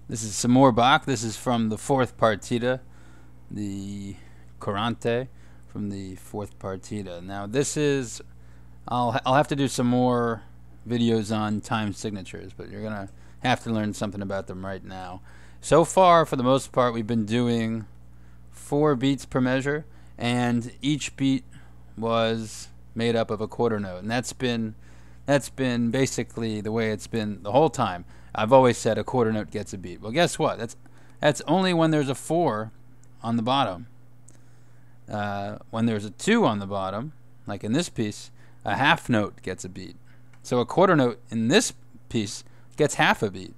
This is some more Bach. This is from the fourth Partita, the Courante, from the fourth Partita. Now this is, I'll have to do some more videos on time signatures, but you're gonna have to learn something about them right now. So far, for the most part, we've been doing 4 beats per measure, and each beat was made up of a quarter note, and that's been basically the way it's been the whole time. I've always said a quarter note gets a beat. Well, guess what? That's only when there's a 4 on the bottom. When there's a 2 on the bottom, like in this piece, a half note gets a beat. So a quarter note in this piece gets half a beat.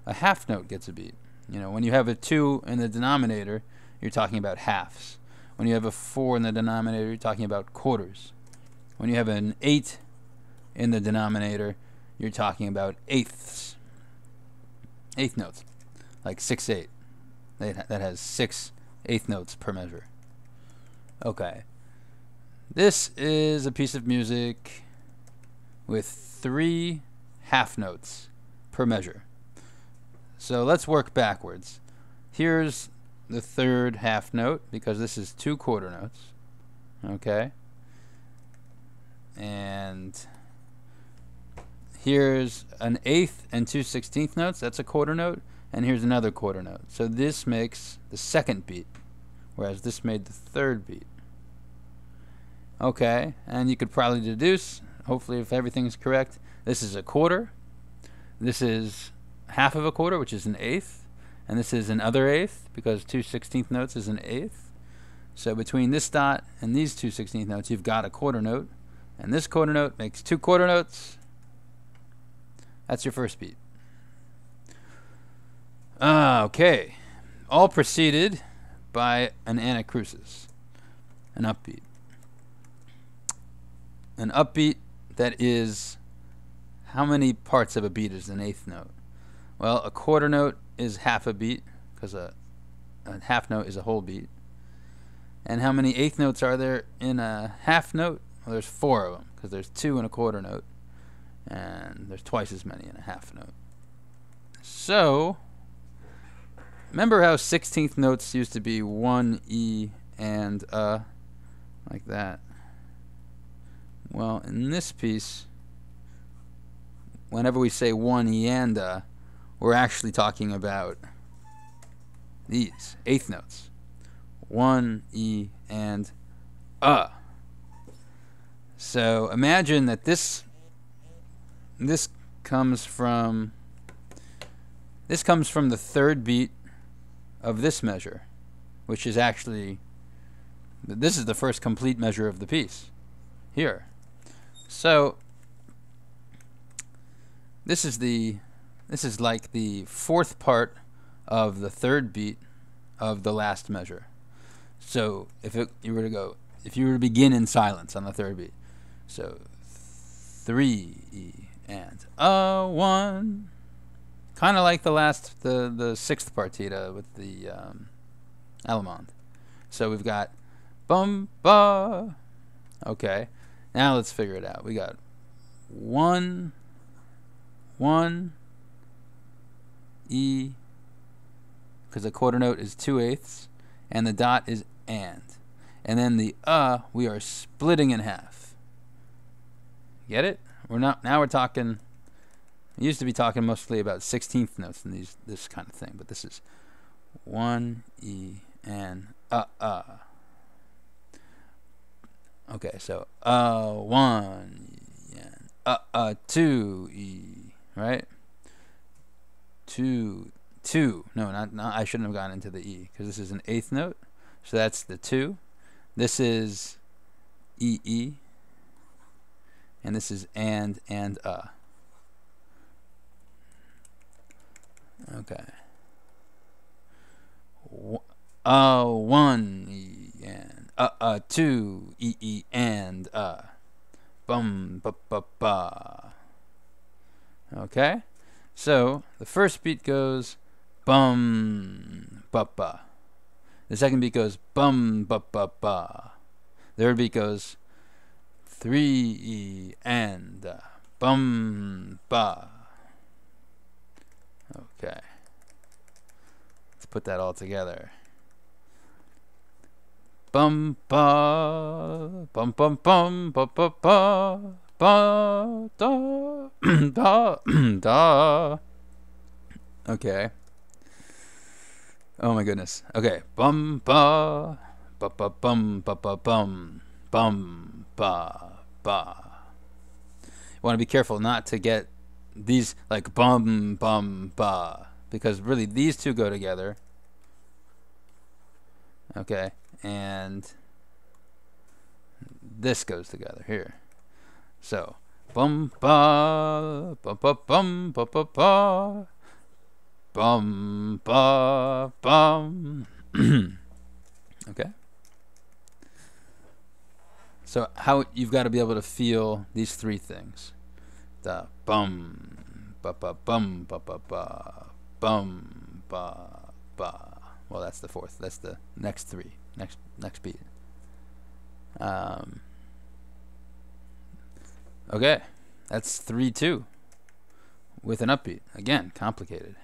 A half note gets a beat. You know, when you have a 2 in the denominator, you're talking about halves. When you have a 4 in the denominator, you're talking about quarters. When you have an 8 in the denominator, you're talking about eighths. Eighth notes, like 6/8. That has 6 eighth notes per measure. Okay. This is a piece of music with 3 half notes per measure. So let's work backwards. Here's the third half note, because this is 2 quarter notes. Okay. And here's an eighth and 2/16 notes. That's a quarter note. And here's another quarter note. So this makes the second beat, whereas this made the third beat. Okay, and you could probably deduce, hopefully if everything's correct, this is a quarter. This is half of a quarter, which is an eighth. And this is another eighth, because 2/16 notes is an eighth. So between this dot and these 2/16 notes, you've got a quarter note. And this quarter note makes 2 quarter notes. That's your first beat. Okay. All preceded by an anacrusis, an upbeat. An upbeat that is, how many parts of a beat is an eighth note? Well, a quarter note is half a beat, because a half note is a whole beat. And how many eighth notes are there in a half note? Well, there's 4 of them, because there's 2 in a quarter note, and there's twice as many in a half note. So, remember how 16th notes used to be 1 E and like that? Well, in this piece, whenever we say 1 E and we're actually talking about these eighth notes. 1 E and So imagine that this comes from the third beat of this measure, which is actually, this is the first complete measure of the piece here. So this is like the fourth part of the third beat of the last measure. So if you were to begin in silence on the third beat, so 3 E and 1, kind of like the sixth partita with the Allemande. So we've got bum ba. Okay, now let's figure it out. We got 1 E, because the quarter note is 2/8, and the dot is and then the we are splitting in half. Get it? Now we're talking. I used to be talking mostly about 16th notes in this kind of thing, but this is 1 E and Okay, so 1 E and 2 E, right? 2. No, not I shouldn't have gone into the E, because this is an eighth note. So that's the 2. This is E, and this is and Okay. 1 E and 2 E and bum ba ba ba. Okay? So the first beat goes bum ba ba. The second beat goes bum ba ba ba. The third beat goes 3 E and bum ba. Okay. put that all together. Bum ba bum bum bum ba ba ba ba da da da. Okay. Oh my goodness. Okay. Bum ba ba ba bum ba ba bum bum ba ba. You want to be careful not to get these like bum bum ba, because really these two go together. Okay, and this goes together here. So bum ba ba ba bum ba ba ba bum ba bum. Okay. So how you've got to be able to feel these three things. The bum ba ba bum ba ba ba bum ba ba. Well, that's the fourth. That's the next three. Next beat. Okay, that's 3/2 with an upbeat. Again, complicated.